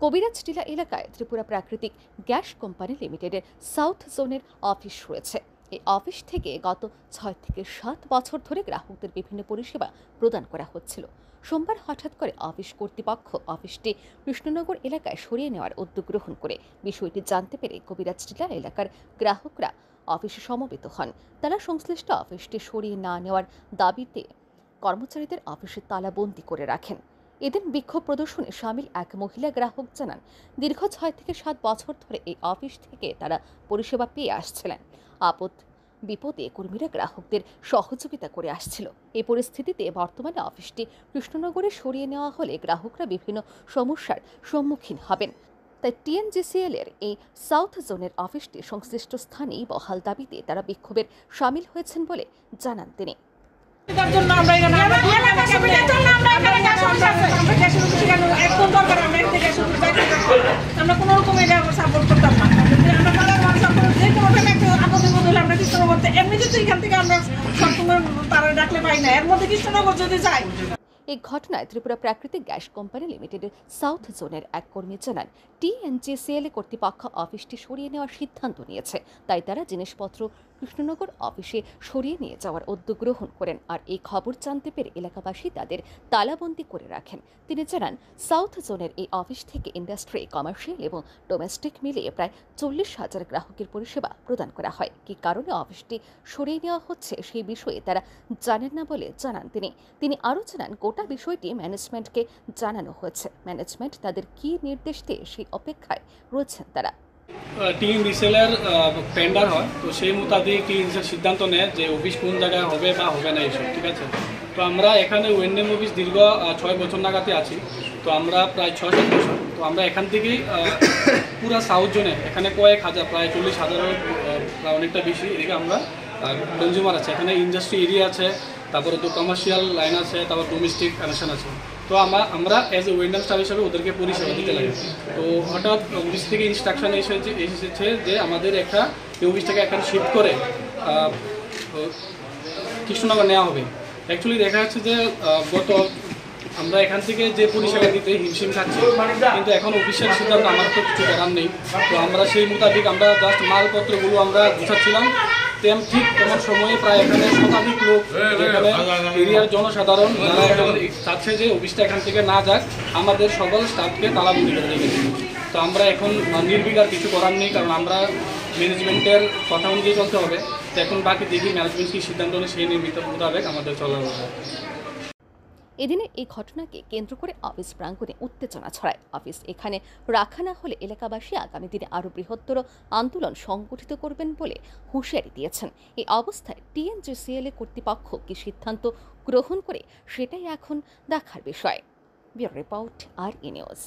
কবিরাজ টিলা এলাকায় ত্রিপুরা প্রাকৃতিক গ্যাস কোম্পানি লিমিটেডের সাউথ জোনের অফিস রয়েছে। এই অফিস থেকে গত ৬ থেকে ৭ বছর ধরে গ্রাহকদের বিভিন্ন পরিষেবা প্রদান করা হচ্ছিল। সোমবার হঠাৎ করে অফিস কর্তৃপক্ষ অফিসটি কৃষ্ণনগর এলাকায় সরিয়ে নেওয়ার উদ্যোগ গ্রহণ করে বিষয়টি জানতে পেরে কবিরাজ টিলা এলাকার গ্রাহকরা অফিসে সমবেত হন। তারা সংশ্লিষ্ট অফিসটি সরিয়ে না নেওয়ার দাবিতে কর্মচারীদের অফিসে তালাবন্দি করে রাখেন। এদিন বিক্ষোভ প্রদর্শনে সামিল এক মহিলা গ্রাহক জানান, দীর্ঘ ৬ থেকে ৭ বছর ধরে এই অফিস থেকে তারা পরিষেবা পেয়ে আসছিলেন। আপদ বিপদে কর্মীরা গ্রাহকদের সহযোগিতা করে আসছিল। এই পরিস্থিতিতে বর্তমানে অফিসটি কৃষ্ণনগরে সরিয়ে নেওয়া হলে গ্রাহকরা বিভিন্ন সমস্যার সম্মুখীন হবেন। তাই টিএনজিসিএল এর এই সাউথ জোনের অফিসটি সংশ্লিষ্ট স্থানেই বহাল দাবিতে তারা বিক্ষোভের সামিল হয়েছেন বলে জানান তিনি। আমরা কোনো রকম এটা সাপোর্ট করতাম না। এমনিতে তো এখান থেকে আমরা সবসময় তারা ডাকলে পাই না, এর মধ্যে কৃষ্ণনগর যদি যাই। এই ঘটনায় ত্রিপুরা প্রাকৃতিক গ্যাস কোম্পানি লিমিটেডের সাউথ জোনের এক কর্মী জানান, টিএনজিসিএল কর্তৃপক্ষ অফিসটি সরিয়ে নেওয়ার সিদ্ধান্ত নিয়েছে। তাই তারা জিনিসপত্র কৃষ্ণনগর অফিসে সরিয়ে নিয়ে যাওয়ার উদ্যোগ গ্রহণ করেন। আর এই খবর জানতে পেরে এলাকাবাসী তাদের তালাবন্দি করে রাখেন। তিনি জানান, সাউথ জোনের এই অফিস থেকে ইন্ডাস্ট্রি, কমার্শিয়াল এবং ডোমেস্টিক মিলিয়ে প্রায় ৪০,০০০ গ্রাহকের পরিষেবা প্রদান করা হয়। কী কারণে অফিসটি সরিয়ে নেওয়া হচ্ছে সেই বিষয়ে তারা জানেন না বলে জানান তিনি আরও জানান, গোটা বিষয়টি ম্যানেজমেন্টকে জানানো হয়েছে। ম্যানেজমেন্ট তাদের কী নির্দেশ দিয়ে সেই অপেক্ষায় রয়েছেন তারা। টিএনজিসিএল এর টেন্ডার হয়, তো সেই মোতাবেক টিএনজিসিএল সিদ্ধান্ত নেয় যে অফিস কোন জায়গায় হবে বা হবে না এইসব, ঠিক আছে। তো আমরা এখানে ওএনএম অফিস দীর্ঘ ৬ বছর নাগাদই আছি। তো আমরা প্রায় ৬-৭ বছর, তো আমরা এখান থেকেই পুরা সাউথ জোনে এখানে কয়েক হাজার, প্রায় ৪০,০০০ প্রায় অনেকটা বেশি এদিকে আমরা কনজিউমার আছে। এখানে ইন্ডাস্ট্রি এরিয়া আছে, তারপরে তো কমার্শিয়াল লাইন আছে, তারপর ডোমেস্টিক কানেকশন আছে। তো আমরা অ্যাজ এ ওয়েন্ডার স্টাফ হিসাবে ওদেরকে পরিষেবা দিতে লাগে। তো হঠাৎ অফিস থেকে ইনস্ট্রাকশন এসেছে যে আমাদের একটা অফিস থেকে এখানে শিফট করে কৃষ্ণনগর নেওয়া হবে। অ্যাকচুয়ালি দেখা যাচ্ছে যে গত আমরা এখান থেকে যে পরিষেবা দিতে হিমশিম খাচ্ছি, কিন্তু এখন অফিসিয়াল সিদ্ধান্ত আমার তো কিছু করার নেই। তো আমরা সেই মোতাবেক আমরা জাস্ট মালপত্রগুলো আমরা গুছাচ্ছিলাম। ঠিক তেমন সময়ে প্রায় এখানে শতাধিক লোক, এখানে এরিয়ার জনসাধারণ যারা এখন চাচ্ছে যে অফিসটা এখান থেকে না যাক, আমাদের সকল স্টাফকে তালাবন্দি করে রেখেছি। তো আমরা এখন নির্বিকার কিছু করার নেই, কারণ আমরা ম্যানেজমেন্টের কথা অনুযায়ী চলতে হবে। তো এখন বাকি দেখি ম্যানেজমেন্ট কী সিদ্ধান্ত নেয় সেই নির্মিত মোতাবেক আমাদের চলা হবে। এদিনের এই ঘটনাকে কেন্দ্র করে অফিস প্রাঙ্গণে উত্তেজনা ছড়ায়। অফিস এখানে রাখা না হলে এলাকাবাসী আগামী দিনে আরও বৃহত্তর আন্দোলন সংগঠিত করবেন বলে হুঁশিয়ারি দিয়েছেন। এই অবস্থায় টিএনজিসিএল কর্তৃপক্ষ কি সিদ্ধান্ত গ্রহণ করে সেটাই এখন দেখার বিষয়। Bureau report, RE news.